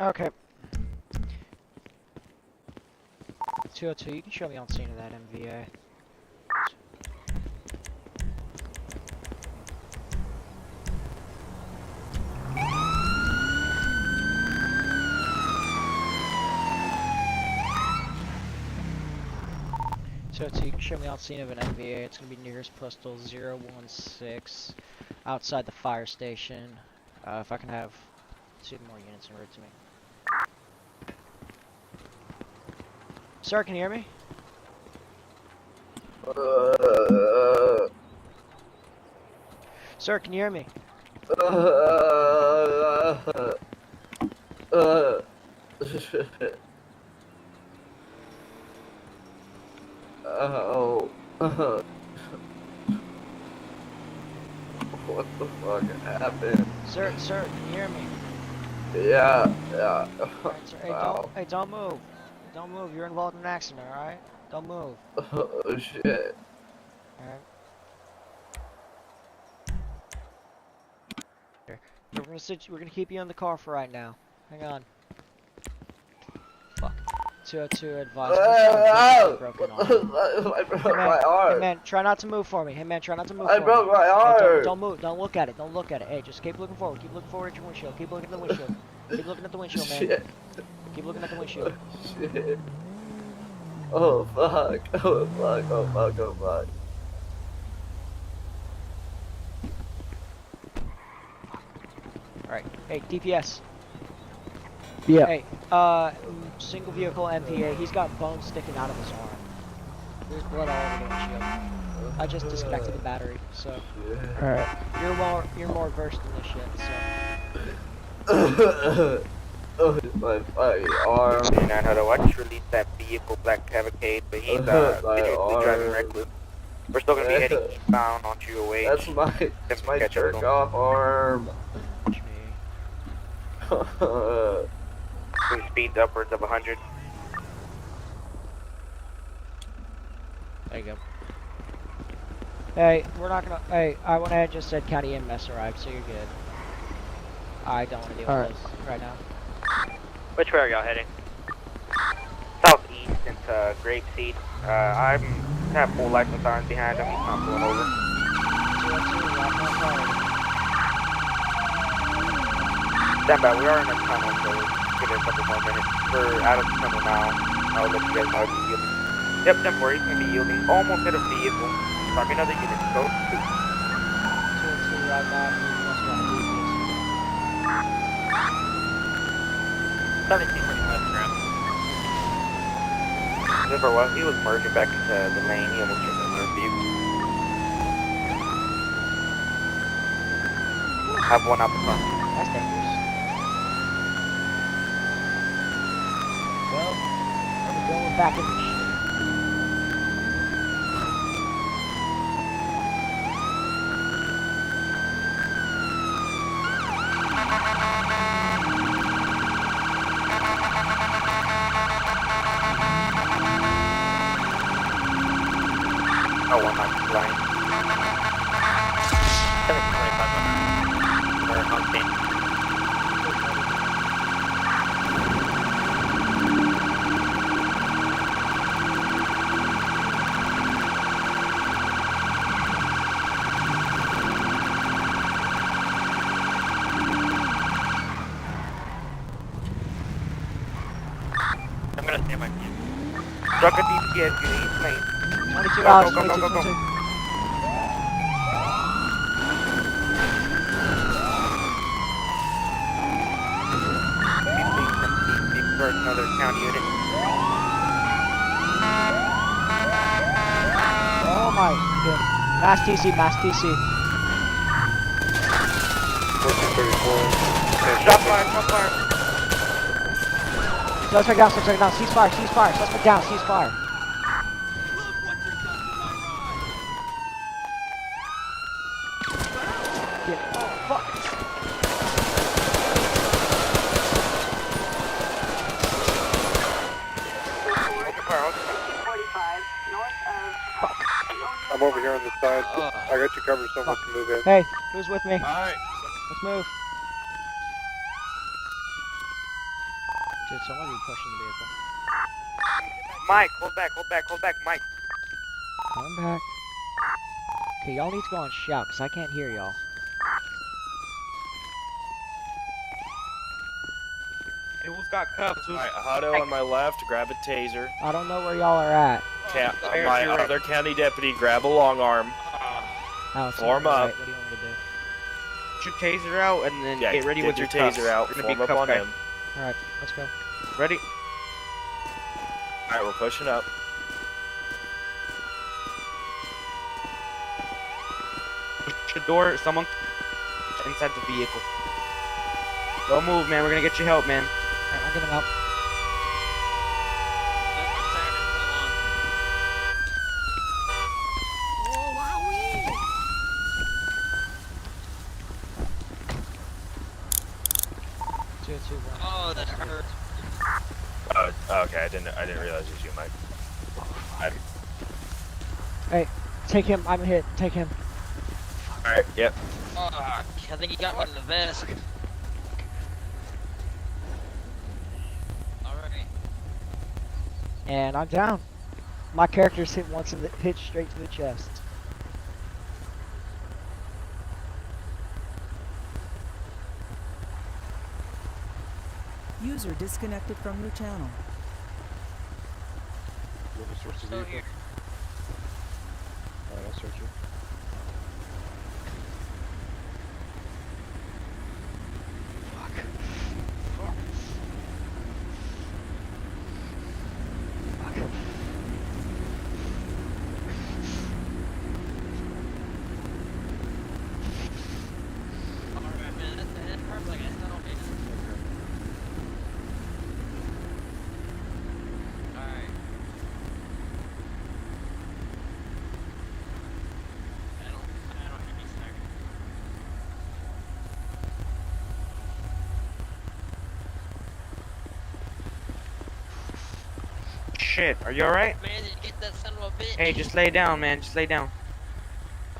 Okay. 202, you can show me on scene of that MVA. So you can show me on scene of an NVA. It's gonna be nearest postal 016 outside the fire station. If I can have 2 more units en route to me. Sir, can you hear me? Sir, can you hear me? Oh. What the fuck happened? Sir, can you hear me? Yeah. Alright, sir. Hey, Wow. don't move. Don't move. You're involved in an accident, alright? Don't move. Oh shit. Alright. We're gonna keep you in the car for right now. Hang on. Fuck. 202 advised. Broken arm. I broke my arm. Hey man, try not to move for me. Hey man, try not to move I for broke me. my arm. Hey, don't move. Don't look at it. Don't look at it. Hey, just keep looking forward. Keep looking forward at your windshield. Keep looking at the windshield. Keep looking at the windshield, man. Shit. Keep looking at the windshield. Shit. Oh fuck. Oh fuck. Oh fuck. Oh fuck. Alright. Hey, DPS. Yeah. Hey, single vehicle MPA. He's got bones sticking out of his arm. There's blood all over the windshield. I just disconnected the battery, so. Alright. You're more versed in this shit, Oh, my fucking arm. 900, I just released that vehicle, Black Cavalcade, but he's continuously driving reckless. We're still gonna be heading eastbound on 208. That's my jerk off arm. so. Cruise speeds upwards of 100. There you go. Hey, we're not gonna. Hey, I went ahead and just said County EMS arrived, so you're good. I don't want to deal with this right now. Which way are y'all heading? Southeast into Grapeseed. I have full license sirens behind him. He's not pulling over. 202, Stand by, we are in a tunnel, so give it a couple more minutes. We're out of the tunnel now. I'll let you guys know if he's yielding. Yep, don't worry, he's gonna be yielding. Almost hit a vehicle. Sorry, another unit. Go. 202 right now. He must be on the vehicle. 17 pushing left ground. Remember what? He was merging back into the lane. He almost turned into a vehicle. Have one out the front. That's dangerous. Well, we're going back in the shit. Oh, one out the lane. 1725 or home team. I'm gonna stay my team. Drug a DPS unit, east lane. 22 Go, hours, go, go, 22, go, go. 22. First, another county unit. Oh my god. Mass TC, mass TC. 1434. Shot fire, shot fire. Suspect down, cease fire, suspect down, cease fire. Yeah. Oh, fuck. I'm over here on the side. I got you covered, someone can move in. Hey, who's with me? Alright. Let's move. Dude, someone be pushing the vehicle. Mike, hold back, Mike. Coming back. Okay, y'all need to go and shout, because I can't hear y'all. Hey, who's got cuffs? Alright, Hado on my left, grab a taser. I don't know where y'all are at. My other county deputy, grab a long arm. Alex, Form you're up. right. What do you want me to do? Get your taser out and then Yeah, get ready with your your cuffs. taser out. You're gonna Form be up cuff on guy. him. Alright, let's go. Ready? Alright, we're pushing up. Push the door. Someone inside the vehicle. Don't move, man. We're gonna get you help, man. Alright, I'm getting out. Oh, that hurt. Okay, I didn't realize it was you, Mike. Hey, take him. I'm hit. Take him. Alright, yep. Fuck, I think he got me in the vest. Alright. And I'm down. My character's hit once and hit straight to the chest. User disconnected from your channel. Still here. Alright, I'll search you. Alright, man, that hurts like a hell, man. Alright. I don't hear me, sir. Shit, are you alright? Man, did you get that son of a bitch? Hey, just lay down, man. Just lay down.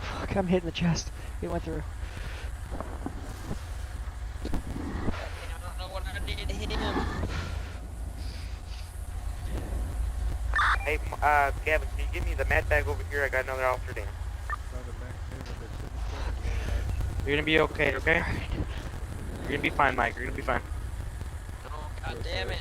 Fuck, I'm hit in the chest. It went through. I don't know what I did to him. Hey, Gavin, can you give me the med bag over here? I got another officer down. You're gonna be okay, okay? You're gonna be fine, Mike. You're gonna be fine. Oh, god damn it.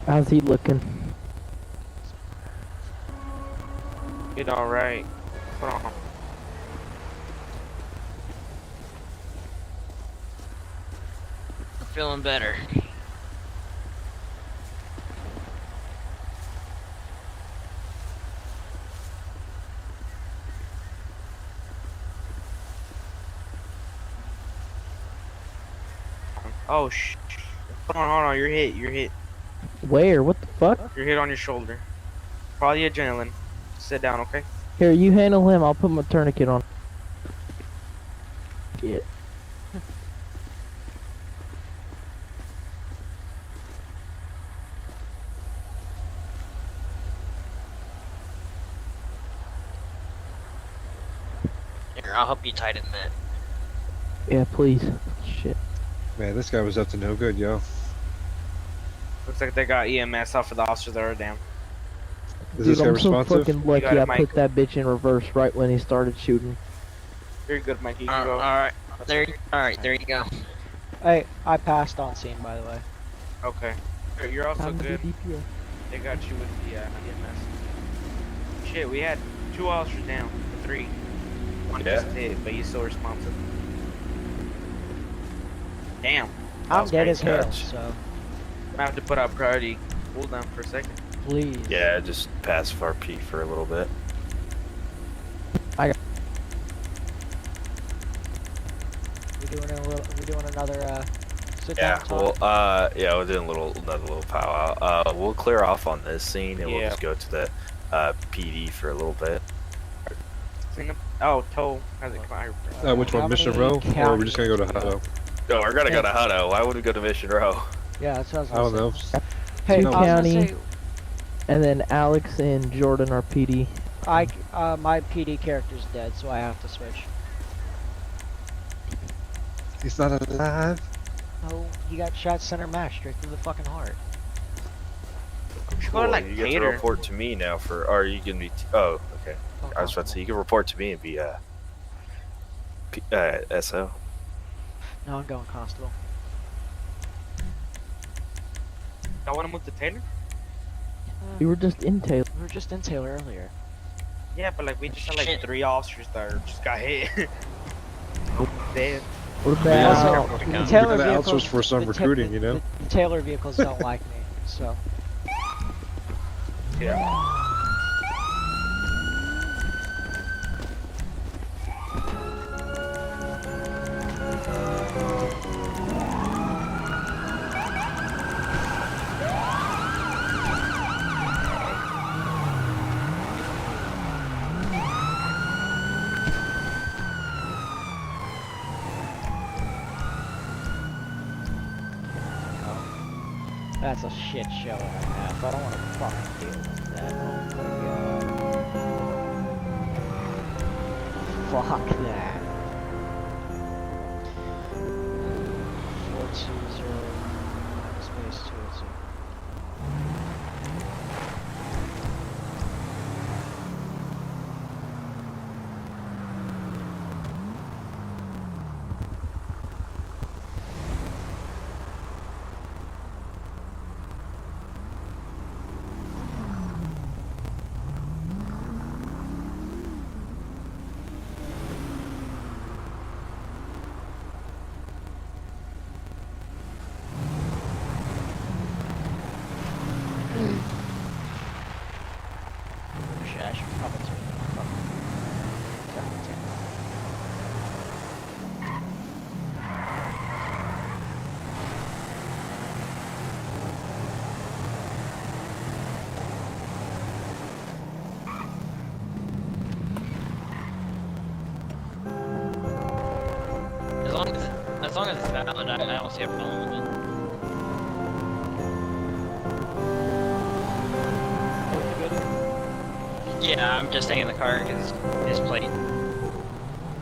How's he looking? Get alright. Hold on. I'm feeling better. Oh, hold on. You're hit. Where? What the fuck? You're hit on your shoulder. Probably adrenaline. Sit down, okay? Here, you handle him. I'll put my tourniquet on. Shit. Here, I'll help you tighten that. Yeah, please. Shit. Man, this guy was up to no good, yo. Looks like they got EMS off of the officers that are down. Is Dude, this guy I'm so responsive? fucking lucky got it, I Mike. put that bitch in reverse right when he started shooting. You're good, Mikey. You can go. Alright, there you go. Hey, I passed on scene, by the way. Okay. You're also Time to good. do DPS. They got you with the EMS. Shit, we had 2 officers down. 3. One Yeah. just hit, but he's still responsive. Damn. I'm was dead great as hell, catch. so I have to put out priority cooldown for a second. please. Yeah, just pass RP for a little bit. We doing another sit Yeah, down talk? yeah, we're doing another little powwow. We'll clear off on this scene and we'll Yeah. just go to the PD for a little bit. Oh, tow. How's it going? Which How one, Mission many Row? Or are we just gonna go to counties? Hutto? No, we're gonna go to Hutto. Why would we go to Mission Row? Yeah, that's what I I was don't gonna know. say. Hey, Two I was county. gonna say, And then Alex and Jordan are PD. my PD character's dead, so I have to switch. He's not alive. No, he got shot center mass straight through the fucking heart. Should go to, like, you get to Tater. report to me now for. Or you can be. Oh, okay. Oh, I was about to say you can report to me and be SO. No, I'm going constable. Y'all want to move to Taylor? We were just in Taylor. We were just in Taylor earlier. Yeah, but like we just had like Shit. 3 officers that just got hit. Dead. What Yeah, about? Also, the We're Taylor gonna vehicles outsource for some recruiting, you know? The Taylor vehicles don't like me, so. Yeah. That's a shit show and a half. I don't want to fucking deal with that. Oh my god. Fuck that. 420 space 202. Shit, I should probably turn it off. God damn it. As long as it's valid, I don't see a problem with it. Yeah, I'm just staying in the car because his plate.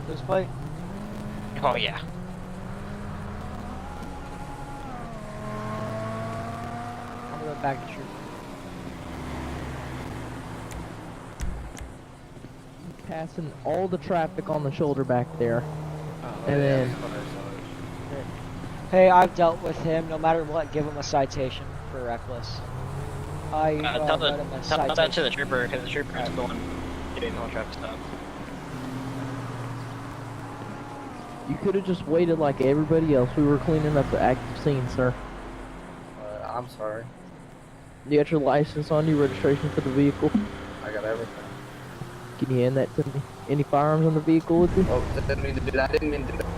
This plate? Oh yeah. I'm going back to troop. Passing all the traffic on the shoulder back there. And then Hey, I've dealt with him. No matter what, give him a citation for reckless. I Tell read him a citation. that to the trooper because the trooper is the one getting the whole traffic stop. you could have just waited like everybody else. We were cleaning up the active scene, sir. I'm sorry. You got your license on you, registration for the vehicle. I got everything. Can you hand that to me? Any firearms on the vehicle with you? Oh, didn't mean to do that. I didn't mean to do that.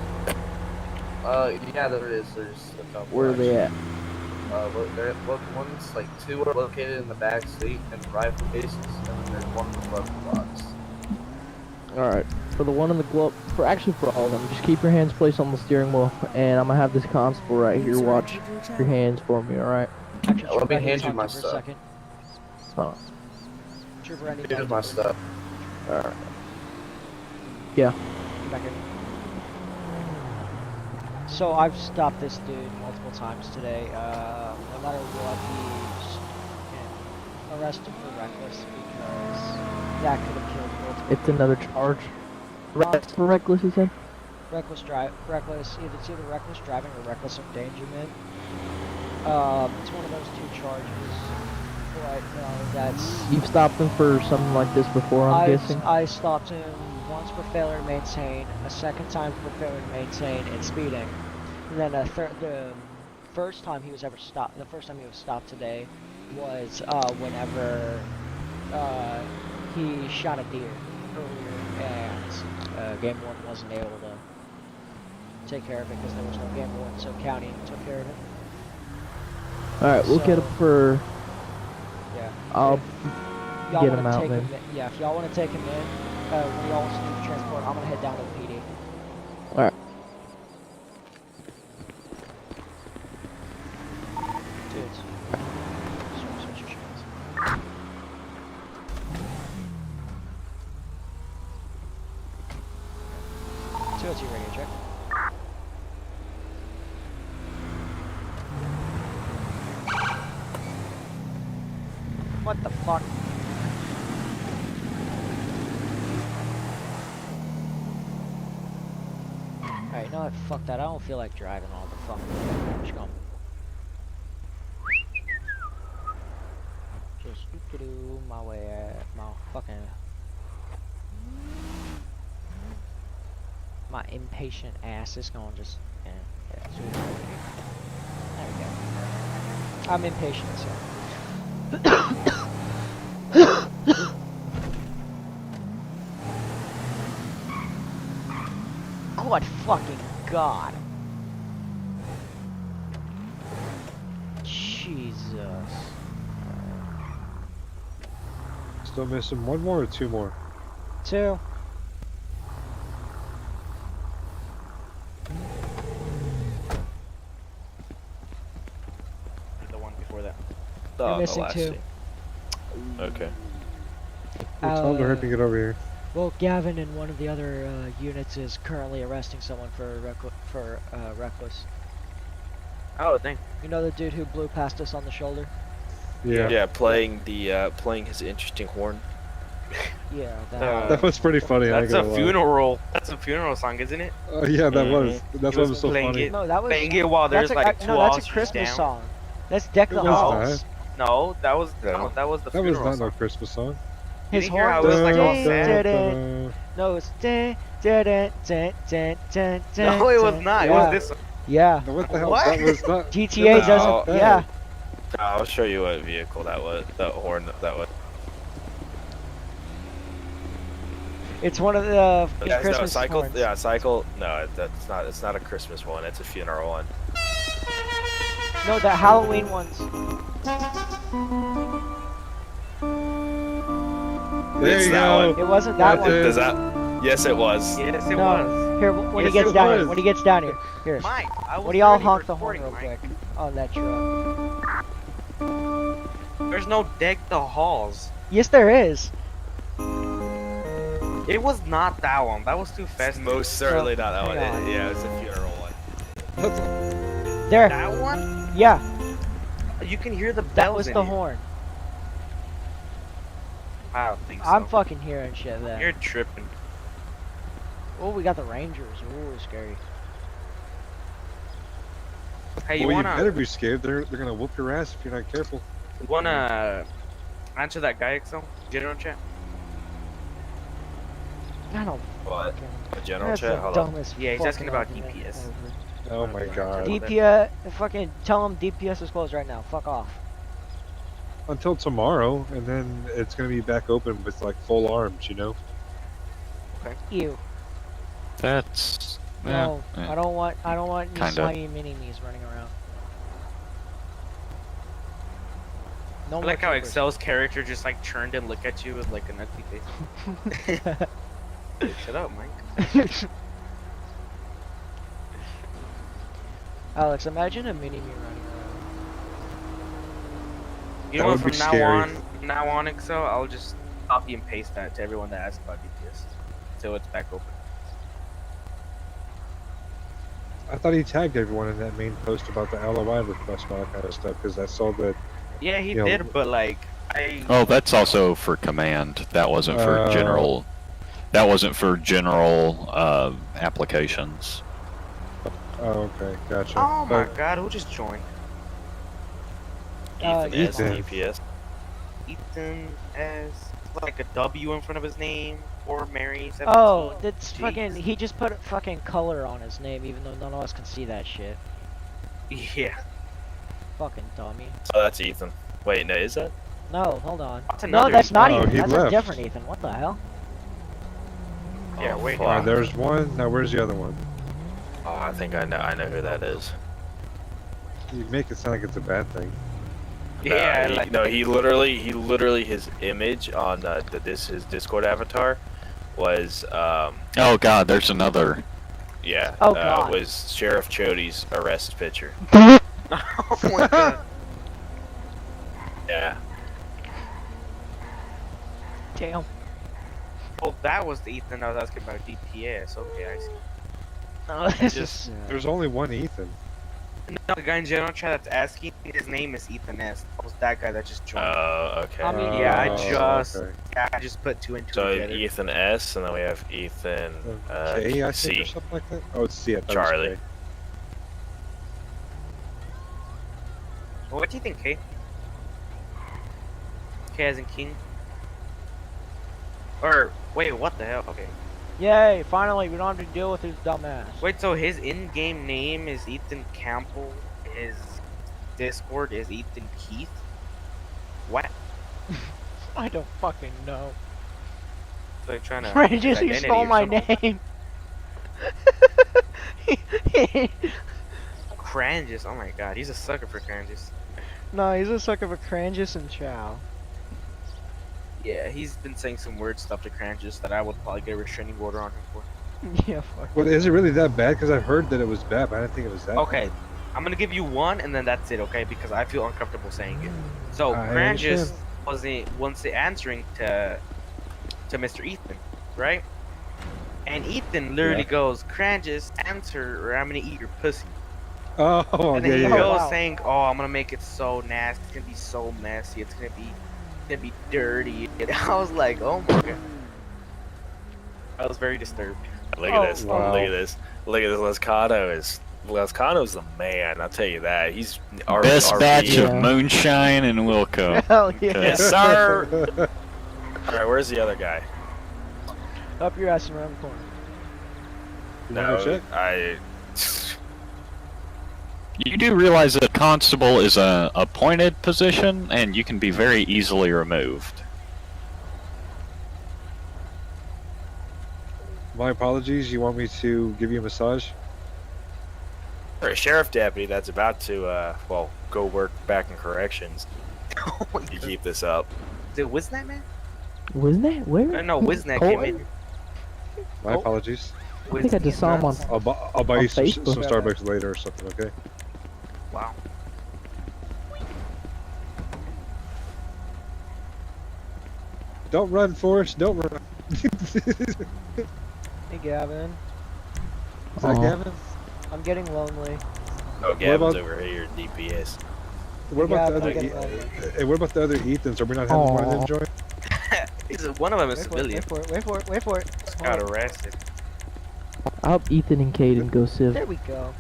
Yeah, there is. There's a couple. Where are they at? One's like 2 are located in the back seat and the rifle cases, and then there's one in the glove box. Alright. For the one in the glove, for all of them, just keep your hands placed on the steering wheel, and I'm gonna have this constable right here watch your hands for me, alright? Actually, Let me Trooper, I need hand to you talk my to you for a stuff. second. Huh. Trooper, I need to Here's talk my to you. stuff. Alright. Yeah. Get back here. So I've stopped this dude multiple times today. No matter what, he's arrested for reckless because that could have killed multiple. It's another charge. Arrest for reckless, he said? Reckless it's either reckless driving or reckless endangerment. It's one of those 2 charges. But that's. You've stopped him for something like this before, I'm guessing? I stopped him once for failure to maintain, a second time for failure to maintain, and speeding. And then the first time he was stopped today was whenever he shot a deer earlier, and Game Warden wasn't able to take care of it because there was no Game Warden, so county took care of it. Alright, we'll get him for... Yeah. I'll Y'all get wanna him out take then. Yeah, if y'all want to take him in, when y'all want to do the transport, I'm gonna head down to the PD. Alright. 202 radio check. What the fuck? Alright, you know what? Fuck that. I don't feel like driving all the fucking way. I'm just going. Just do my way, my fucking. My impatient ass is going just. Yeah, so there we go. I'm impatient, so. Good fucking god. Jesus. Still missing one more or two more? 2. The one before that. You're the missing last 2. scene. Okay. Well, tell them to hurry to get over here. Well, Gavin in one of the other units is currently arresting someone for reckless. Oh, thank. You know the dude who blew past us on the shoulder? Yeah. Yeah, playing his interesting horn. Yeah, That was pretty funny. I ain't That's a gonna lie. funeral. That's a funeral song, isn't it? Yeah, that Mhm. was. That's He what was was so playing funny. it. No, that was. Bang it while there's that's like two no, that's a officers Christmas down. song. That's Deck the It was Halls. not. No, that was No. that was the That was funeral not no song. Christmas song. You His didn't hear horn how it was like all dun, sad? dun, dun. No, it's dun, dun, dun, dun, dun, dun, dun, No, it was dun. not. It Yeah. was this one. Yeah. What the hell? What? That was not. GTA that was doesn't. not bad. Yeah. I'll show you what vehicle that was. That horn that was. It's one of the Yeah, Christmas no, cycle. horns. Yeah, cycle. No, that's not. It's not a Christmas one. It's a funeral one. No, the Halloween ones. There It's you that go. one. It wasn't that That's one. it. Does that? Yes, it was. Yes, it No. was. Here, when Yes, he gets it down was. here. When he gets down here. Here. Mike, I was What do y'all already honk the horn recording, real Mike. quick on that truck? There's no deck the halls. Yes, there is. It was not that one. That was too It's fast. most certainly not that one. hang on. Yeah, it was a funeral one. There. That one? Yeah, You can hear the bells. that was in the it. horn. I don't think so. I'm fucking hearing shit there. You're tripping. Oh, we got the Rangers. Ooh, scary. Hey, you Well, you wanna better be scared. They're gonna whoop your ass if you're not careful. answer that guy, Excel? General chat. I don't What? fucking. A general That's chat. the Hold on. dumbest Yeah, he's asking fucking about argument DPS. ever. Oh my god. DPS, fucking tell him DPS is closed right now. Fuck off. Until tomorrow, and then it's gonna be back open with like full arms. You know. Ew. That's No, I don't want any Kinda. slimy mini-me's running around. No I more like how troopers. Excel's character just like turned and looked at you with like an ugly face. Shut up, Mike. Alex, imagine a mini-me running around. You That know what? would be From scary. now on, Excel, I'll just copy and paste that to everyone that asks about DPS until it's back open. I thought he tagged everyone in that main post about the LOI request and all that kind of stuff because I saw that. Yeah, he You know, did, but like I. Oh, that's also for command. That wasn't for general. That wasn't for general applications. Oh, okay, gotcha. Oh my But God, who just joined? Ethan S. Ethan. DPS. Ethan S. Like a W in front of his name or Mary. 17. Oh, that's Jeez. fucking. He just put fucking color on his name, even though none of us can see that shit. Yeah. Fucking dummy. Oh, that's Ethan. Wait, no, is that? No, hold on. That's No, another that's not Oh, Ethan. he That's a left. different Ethan. What the hell? Yeah, Oh, wait. fuck. alright, there's one. Now where's the other one? Oh, I think I know who that is. You make it sound like it's a bad thing. Yeah, He, like, no, he literally his image on his Discord avatar was Oh God, there's another. yeah, Oh, God. was Sheriff Chody's arrest picture. oh my God. Yeah. Damn. Oh, that was the Ethan I was asking about DPS. Okay, I see. Oh, this Just- is. There's only one Ethan. No, the guy in general chat that's asking, his name is Ethan S. That was that guy that just joined. Okay. I mean, Yeah, I Oh, just- okay. I just put two and two So together. Ethan S, and then we have Ethan K, I think, C. or something like that. Oh, it's C. I thought it was Charlie. K. What do you think, K? K as in king? Or, wait, what the hell? Okay. Yay! Finally, we don't have to deal with his dumbass. Wait, so his in-game name is Ethan Campbell. His Discord is Ethan Keith. What? I don't fucking know. So they're trying to. Regis, you stole my name. Cranges. Oh my god, he's a sucker for Cranges. No, he's a sucker for Cranges and Chow. Yeah, he's been saying some weird stuff to Cranges that I would probably get a restraining order on him for. Yeah, fuck. Well, is it really that bad? Because I've heard that it was bad, but I didn't think it was that Okay, I'm gonna give you one and then that's it, okay? Because I feel uncomfortable saying it. So I Cranges understand. was answering to Mr. Ethan, right? And Ethan literally Yeah. goes, Cranges, answer or I'm gonna eat your pussy. Oh, And yeah, then he yeah, Oh, yeah. goes wow. saying, "Oh, I'm gonna make it so nasty. It's gonna be so messy. It's gonna be dirty." And I was like, "Oh my god!" I was very disturbed. Look Oh, at this. wow. Look at this. Look at this. Lescano's the man. I'll tell you that. He's our Best our batch beat. of moonshine and Wilco. Hell yeah. Okay. Yes, sir. All right, where's the other guy? Up your ass and around the corner. You wanna check? You do realize that constable is a appointed position, and you can be very easily removed. My apologies. You want me to give you a massage? For a sheriff deputy that's about to, go work back in corrections. Oh my You god! keep this up. Did Wiznat man? Wasn't that where? No, Wiznat came Colton? in. My Oh. apologies. I think I just saw him on. I'll buy On you some Facebook. Starbucks later or something, okay? Wow. Don't run, Forrest. Don't run. Hey, Gavin. Is that Aw. Gavin? I'm getting lonely. Oh, Gavin's about- over here, DPS. What about Yeah, the I'm other? getting lonely. Hey, what about the other Ethans? Are we not having one of them Aw. join? One of them is Wait for it, civilian. wait for it, wait for it, wait for it. Just Hold got on. arrested. I hope Ethan and Caden go civ. There we go.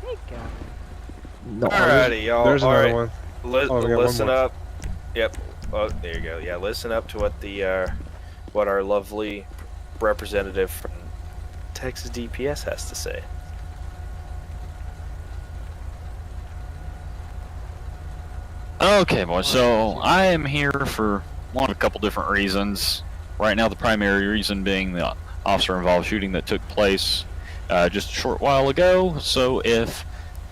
Hey, Gavin. No, Alrighty, y'all. There's All another right. one. Oh, we got one Listen more. up. Yep. Oh, there you go. Yeah, listen up to what the what our lovely representative from Texas DPS has to say. Okay, boys. So I am here for a couple different reasons. Right now, the primary reason being the officer-involved shooting that took place just a short while ago. So if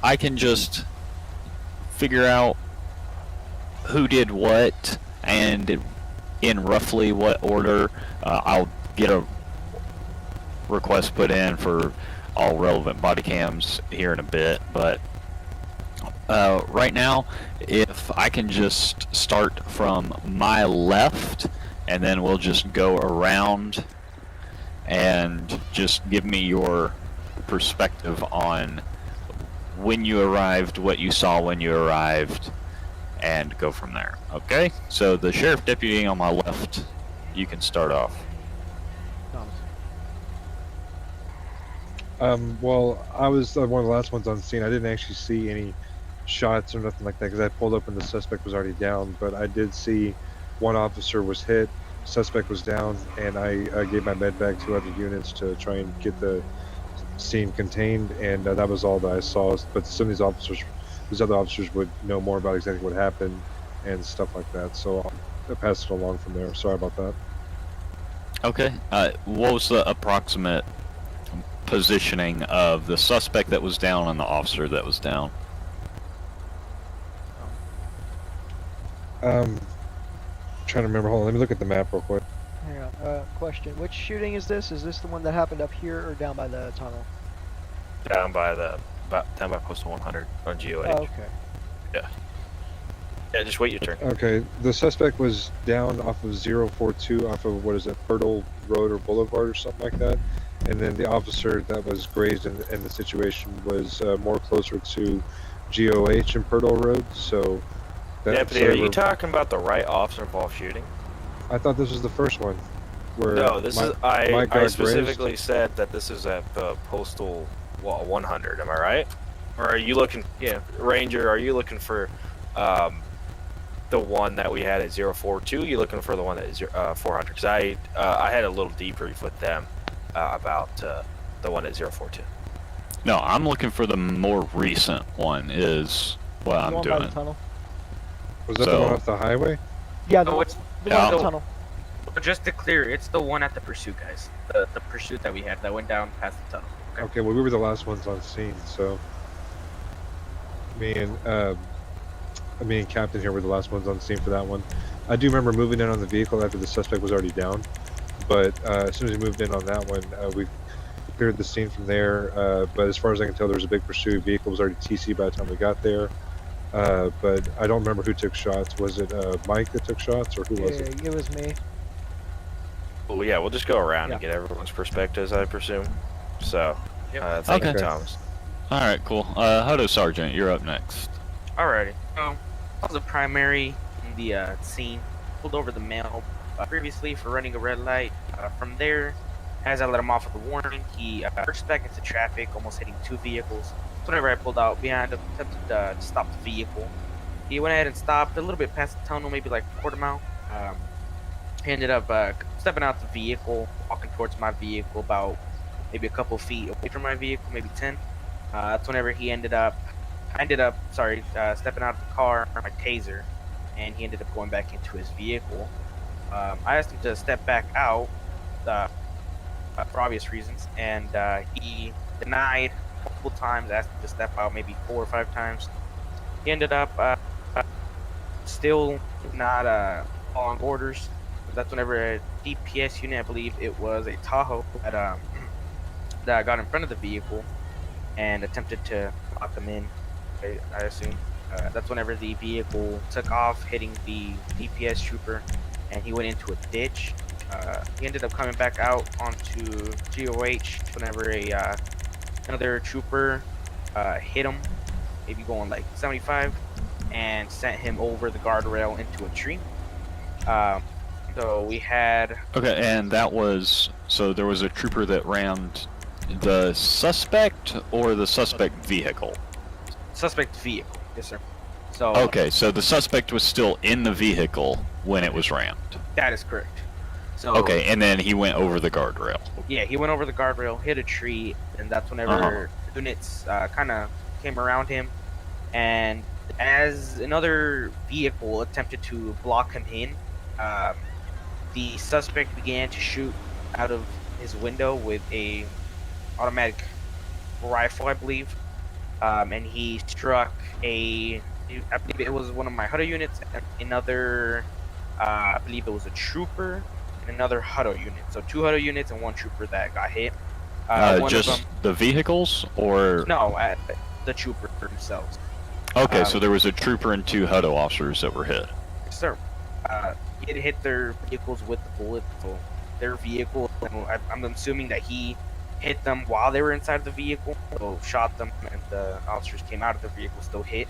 I can just figure out who did what and in roughly what order, I'll get a request put in for all relevant body cams here in a bit. But right now, if I can just start from my left, and then we'll just go around and just give me your perspective on when you arrived, what you saw when you arrived, and go from there. Okay? So the sheriff deputy on my left, you can start off. Well, I was one of the last ones on scene. I didn't actually see any shots or nothing like that because I pulled up and the suspect was already down. But I did see one officer was hit, suspect was down, and I gave my med bag to other units to try and get the scene contained, and that was all that I saw. But some of these other officers would know more about exactly what happened and stuff like that. So I'll pass it along from there. Sorry about that. Okay. What was the approximate positioning of the suspect that was down and the officer that was down? Trying to remember. Hold on, let me look at the map real quick. Hang on. Question. Which shooting is this? Is this the one that happened up here or down by the tunnel? Down by postal 100 on GOH. Oh, okay. Yeah, just wait your turn. Okay, the suspect was down off of 042, off of, what is it, Purtle Road or Boulevard or something like that. and then the officer that was grazed in the situation was more closer to GOH and Purdle Road. So, Deputy, are you talking about the right officer involved shooting? I thought this was the first one. Where No, this is. I Mike got specifically grazed. said that this is at the postal 100. Am I right? Or are you looking? Yeah, Ranger. Are you looking for the one that we had at 042? You looking for the one at 400? Because I had a little debrief with them about the one at 042. No, I'm looking for the more recent one. Is what I'm The one by the doing. tunnel. Was that the So- one off the highway? Yeah, the Oh, one, it's the one at the Yeah. tunnel. just to clear, it's the one at the pursuit, guys. The pursuit that we had that went down past the tunnel. Okay, well, we were the last ones on scene, so me and Captain here were the last ones on scene for that one. I do remember moving in on the vehicle after the suspect was already down, but as soon as we moved in on that one, we cleared the scene from there. But as far as I can tell, there was a big pursuit. Vehicle was already TC by the time we got there. But I don't remember who took shots. Was it Mike that took shots, or who was it? It was me. Well, yeah, we'll just go around and Yeah. get everyone's perspectives, I presume. So, thank Okay. you, Thomas. All right, cool. Hudo Sergeant, you're up next. Alrighty. So, I was a primary in the scene. Pulled over the male previously for running a red light. From there, as I let him off with a warning, he burst back into traffic, almost hitting 2 vehicles. Whenever I pulled out behind him, attempted to stop the vehicle. He went ahead and stopped a little bit past the tunnel, maybe like a quarter mile. He ended up stepping out the vehicle, walking towards my vehicle about maybe a couple feet away from my vehicle, maybe 10. That's whenever he ended up stepping out of the car, my taser, and he ended up going back into his vehicle. I asked him to step back out for obvious reasons, and he denied multiple times. Asked him to step out maybe 4 or 5 times. He ended up still not following orders. That's whenever a DPS unit, I believe it was a Tahoe, that got in front of the vehicle and attempted to lock them in, I assume. That's whenever the vehicle took off, hitting the DPS trooper, and he went into a ditch. He ended up coming back out onto GOH whenever another trooper hit him, maybe going like 75, and sent him over the guardrail into a tree. So we had... Okay, and that was, so there was a trooper that rammed the suspect or the suspect vehicle? Suspect vehicle, yes sir. So Okay, so the suspect was still in the vehicle when it was rammed. that is correct. So Okay, and then he went over the guardrail. yeah, he went over the guardrail, hit a tree, and that's whenever units kind of came around him. And as another vehicle attempted to block him in, the suspect began to shoot out of his window with a automatic rifle, I believe. And he struck I believe it was one of my Huddle units, and another, I believe it was a trooper, and another Huddle unit. So 2 Huddle units and 1 trooper that got hit. One Just of them, the vehicles, or? no, the trooper themselves. Okay, so there was a trooper and 2 Hudo officers that were hit. Yes, sir. He had hit their vehicles with the bullet, so their vehicle, I'm assuming that he hit them while they were inside the vehicle, so shot them, and the officers came out of the vehicle still hit.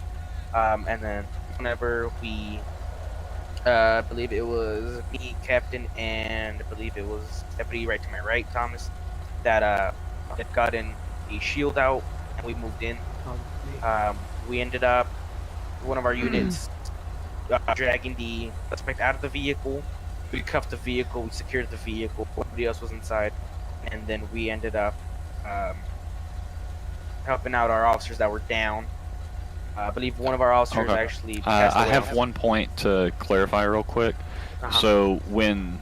And then whenever we, I believe it was me, Captain, and I believe it was Deputy right to my right, Thomas, that got in a shield out, and we moved in. We ended up, one of our units, dragging the suspect out of the vehicle. We cuffed the vehicle, we secured the vehicle, nobody else was inside, and then we ended up helping out our officers that were down. I believe one of our officers Okay. actually passed I away. have one point to clarify real quick. Uh-huh. So when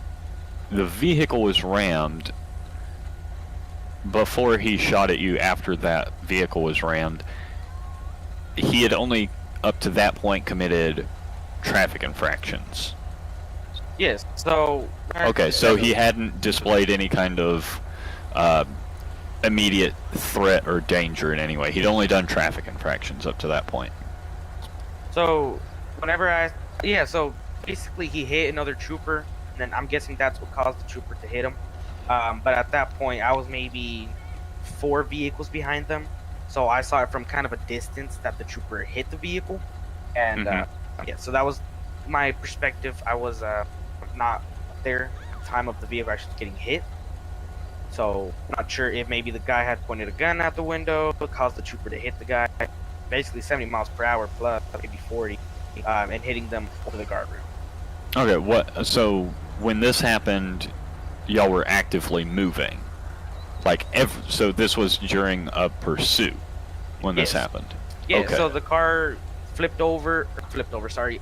the vehicle was rammed, before he shot at you after that vehicle was rammed, he had only up to that point committed traffic infractions. Yes, so... Okay, so he hadn't displayed any kind of immediate threat or danger in any way. He'd only done traffic infractions up to that point. So, whenever so basically he hit another trooper, and then I'm guessing that's what caused the trooper to hit him. But at that point, I was maybe 4 vehicles behind them, so I saw it from kind of a distance that the trooper hit the vehicle, and yeah, so that was my perspective. I was not there at the time of the vehicle actually getting hit, so I'm not sure if maybe the guy had pointed a gun out the window, caused the trooper to hit the guy, basically 70 miles per hour plus maybe 40, and hitting them over the guardrail. Okay, what? So when this happened, y'all were actively moving, like so this was during a pursuit when this Yes. happened. Yeah, Okay. so the car flipped over, sorry,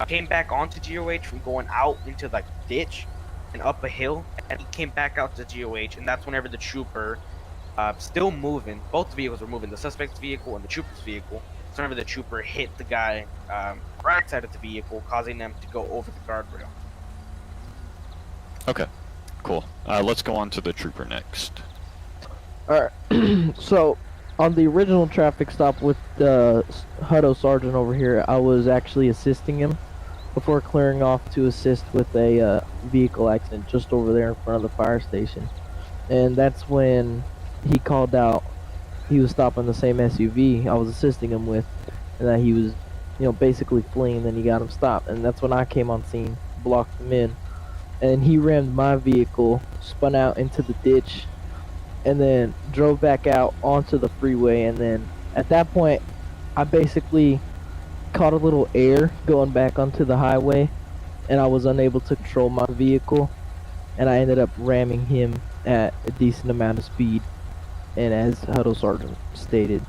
came back onto GOH from going out into like the ditch and up a hill, and he came back out to GOH, and that's whenever the trooper, still moving, both vehicles were moving, the suspect's vehicle and the trooper's vehicle. So whenever the trooper hit the guy right side of the vehicle, causing them to go over the guardrail. Okay. Cool. Let's go on to the trooper next. Alright, so on the original traffic stop with the Hutto Sergeant over here, I was actually assisting him before clearing off to assist with a vehicle accident just over there in front of the fire station. And that's when he called out he was stopping the same SUV I was assisting him with, and that he was, you know, basically fleeing. Then he got him stopped, and that's when I came on scene, blocked him in, and he rammed my vehicle, spun out into the ditch, and then drove back out onto the freeway. And then at that point, I basically caught a little air going back onto the highway, and I was unable to control my vehicle, and I ended up ramming him at a decent amount of speed, and as Huddle Sergeant stated,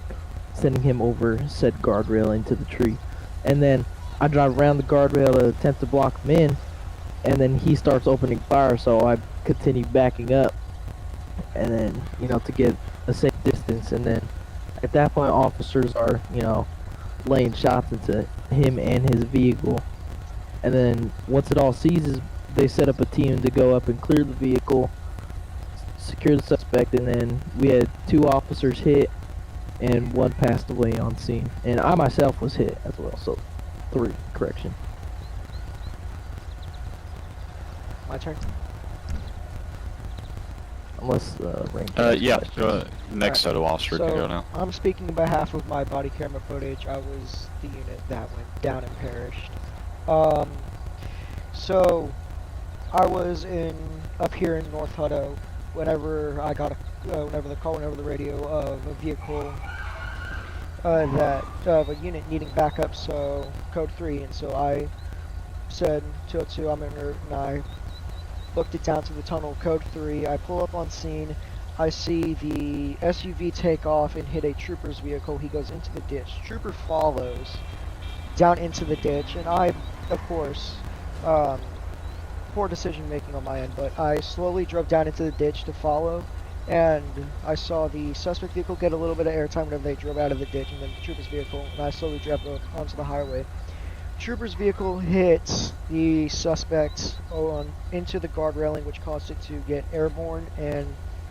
sending him over said guardrail into the tree. And then I drive around the guardrail to attempt to block him in, and then he starts opening fire, so I continue backing up, and then, you know, to get a safe distance. And then at that point, officers are, you know, laying shots into him and his vehicle. And then once it all ceases, they set up a team to go up and clear the vehicle, secure the suspect, and then we had 2 officers hit and 1 passed away on scene. And I myself was hit as well, so 3, correction. My turn. Unless rank. Yeah. Next Hutto officer can go now. I'm speaking on behalf of my body camera footage. I was the unit that went down and perished. So I was up here in North Hutto whenever I got whenever the radio of a vehicle of a unit needing backup, so code 3, and so I said 202, I'm en route, and I booked it down to the tunnel, code 3. I pull up on scene. I see the SUV take off and hit a trooper's vehicle. He goes into the ditch. Trooper follows down into the ditch, and I, of course, poor decision making on my end, but I slowly drove down into the ditch to follow, and I saw the suspect vehicle get a little bit of airtime whenever they drove out of the ditch, and then the trooper's vehicle, and I slowly drove onto the highway. Trooper's vehicle hits the suspect into the guard railing, which caused it to get airborne and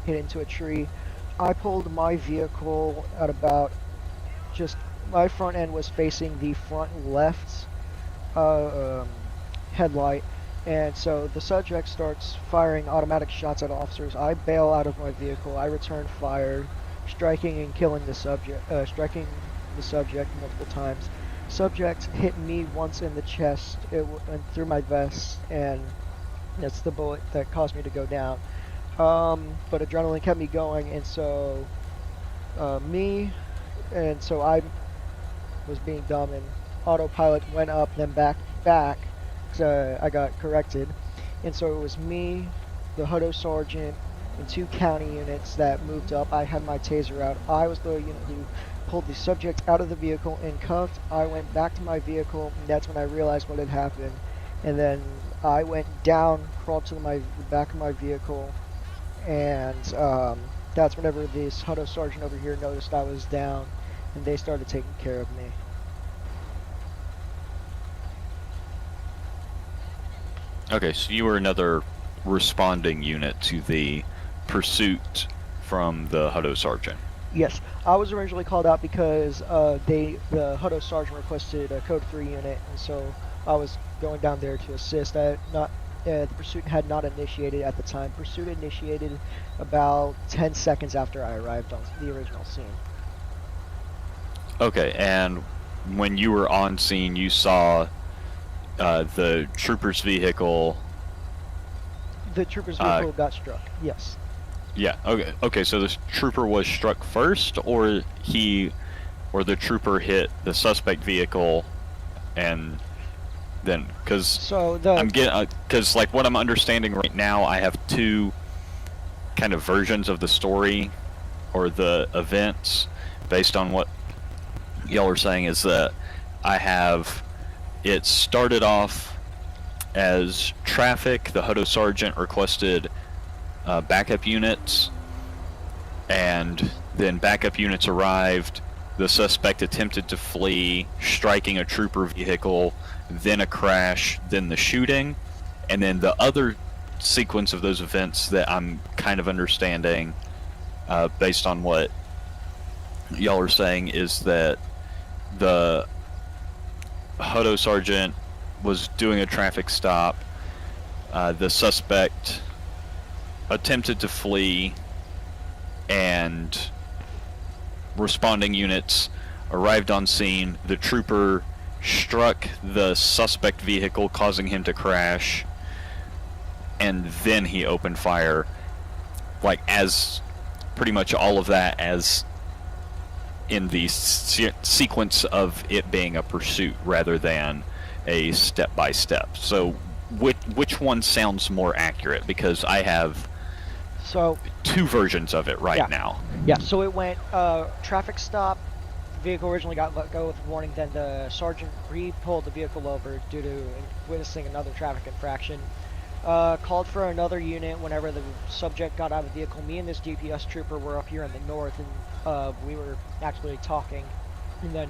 hit into a tree. I pulled my vehicle at about my front end was facing the front left headlight, and so the subject starts firing automatic shots at officers. I bail out of my vehicle. I return fire, striking and killing the subject, multiple times. Subject hit me once in the chest, it went through my vest, and that's the bullet that caused me to go down. But adrenaline kept me going, and so I was being dumb, and autopilot went up, then back, because I got corrected. And so it was me, the Hutto Sergeant, and 2 county units that moved up. I had my taser out. I was the unit who pulled the subject out of the vehicle and cuffed. I went back to my vehicle, and that's when I realized what had happened. And then I went down, crawled to the back of my vehicle, and that's whenever this Hutto Sergeant over here noticed I was down, and they started taking care of me. Okay, so you were another responding unit to the pursuit from the Hutto Sergeant. Yes, I was originally called out because the Hutto Sergeant requested a code 3 unit, and so I was going down there to assist. The pursuit had not initiated at the time. Pursuit initiated about 10 seconds after I arrived on the original scene. Okay, and when you were on scene, you saw the trooper's vehicle. The trooper's vehicle got struck. Yes. Yeah. Okay. Okay. So the trooper was struck first, or the trooper hit the suspect vehicle, and then because I'm getting because like what I'm understanding right now, I have two kind of versions of the story or the events based on what y'all are saying. Is that I have it started off as traffic. The Hutto sergeant requested backup units, and then backup units arrived. The suspect attempted to flee, striking a trooper vehicle, then a crash, then the shooting, and then the other sequence of those events that I'm kind of understanding based on what y'all are saying is that the Hutto sergeant was doing a traffic stop. The suspect attempted to flee, and responding units arrived on scene. The trooper struck the suspect vehicle, causing him to crash, and then he opened fire. Like, as pretty much all of that as in the sequence of it being a pursuit rather than a step-by-step. So which one sounds more accurate? Because I have two versions of it right now. Yeah, so it went traffic stop. Vehicle originally got let go with warning. Then the sergeant re-pulled the vehicle over due to witnessing another traffic infraction. Called for another unit whenever the subject got out of the vehicle. Me and this DPS trooper were up here in the north, and we were actually talking. And then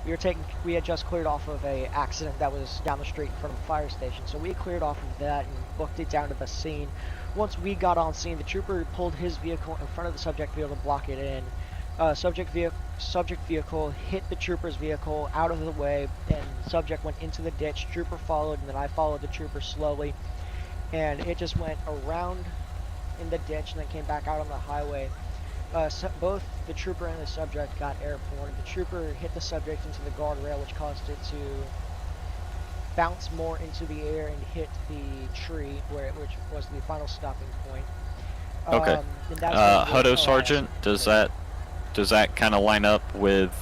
we had just cleared off of a accident that was down the street in front of the fire station. So we cleared off of that and booked it down to the scene. Once we got on scene, the trooper pulled his vehicle in front of the subject vehicle to block it in. Subject vehicle hit the trooper's vehicle out of the way, and the subject went into the ditch. Trooper followed, and then I followed the trooper slowly, and it just went around in the ditch and then came back out on the highway. Both the trooper and the subject got airborne. The trooper hit the subject into the guardrail, which caused it to bounce more into the air and hit the tree, which was the final stopping point. Okay. Hutto sergeant, does that kind of line up with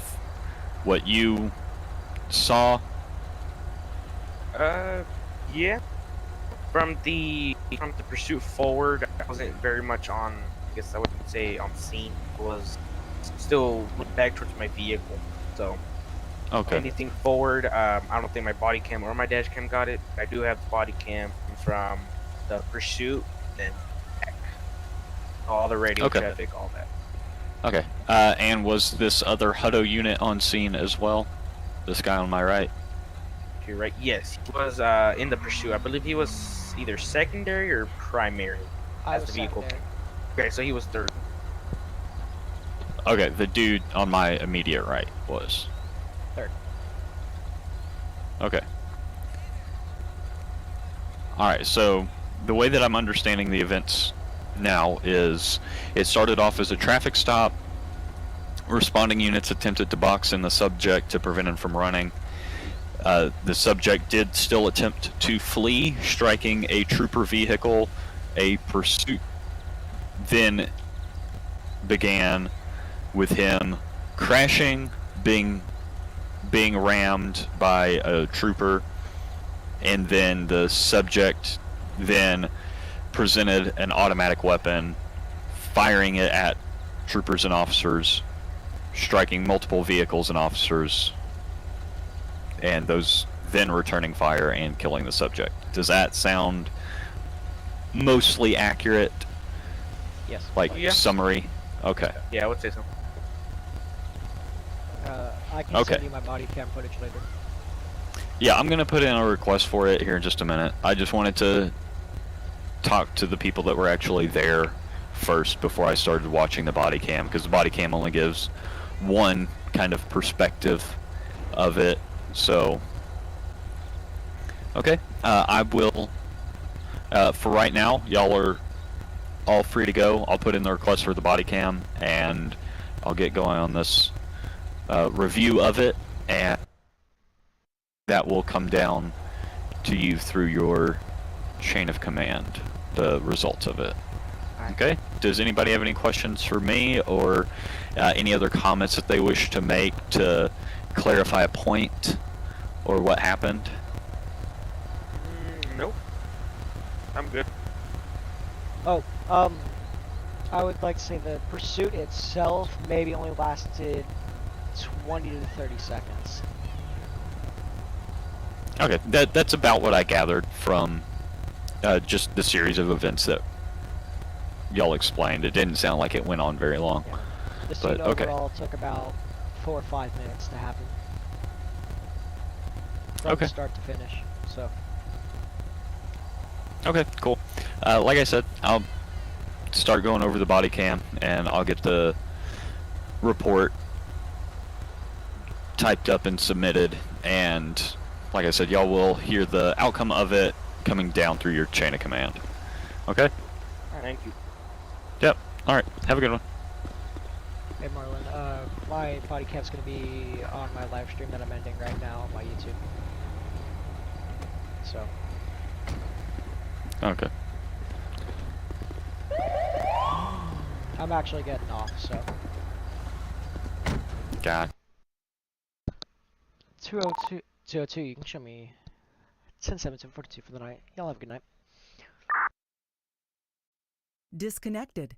what you saw? Yeah. From the pursuit forward, I wasn't very much on. I guess I wouldn't say on scene. I was still looking back towards my vehicle. So. Okay. Anything forward, I don't think my body cam or my dash cam got it. I do have the body cam from the pursuit, then back. All the radio traffic, all that. Okay. And was this other Hutto unit on scene as well? This guy on my right? You're right. Yes, he was in the pursuit. I believe he was either secondary or primary as the vehicle. Okay, so he was third. Okay, the dude on my immediate right was third. Okay. Alright, so the way that I'm understanding the events now is it started off as a traffic stop. Responding units attempted to box in the subject to prevent him from running. The subject did still attempt to flee, striking a trooper vehicle. A pursuit then began with him crashing, being rammed by a trooper, and then the subject then presented an automatic weapon, firing it at troopers and officers, striking multiple vehicles and officers, and those then returning fire and killing the subject. Does that sound mostly accurate? Yes. Like summary? Okay. Yeah, I would say so. I can send you my body cam footage later. Yeah, I'm gonna put in a request for it here in just a minute. I just wanted to talk to the people that were actually there first before I started watching the body cam, because the body cam only gives one kind of perspective of it. So, okay, I will For right now, y'all are all free to go. I'll put in the request for the body cam, and I'll get going on this review of it, and that will come down to you through your chain of command, the results of it. Okay? Does anybody have any questions for me, or any other comments that they wish to make to clarify a point or what happened? Nope. I'm good. Oh, I would like to say the pursuit itself maybe only lasted 20 to 30 seconds. Okay, that's about what I gathered from just the series of events that y'all explained. It didn't sound like it went on very long. Yeah. The scene But, okay. overall took about 4 or 5 minutes to happen. From Okay. start to finish, so. Okay, cool. Like I said, I'll start going over the body cam, and I'll get the report typed up and submitted, and like I said, y'all will hear the outcome of it coming down through your chain of command. Okay? Thank you. Yep. Alright, have a good one. Hey Marlon, my body cam's gonna be on my live stream that I'm ending right now on my YouTube. So. Okay. I'm actually getting off, so. God. 202, you can show me 10-17-42 for the night. Y'all have a good night. Disconnected.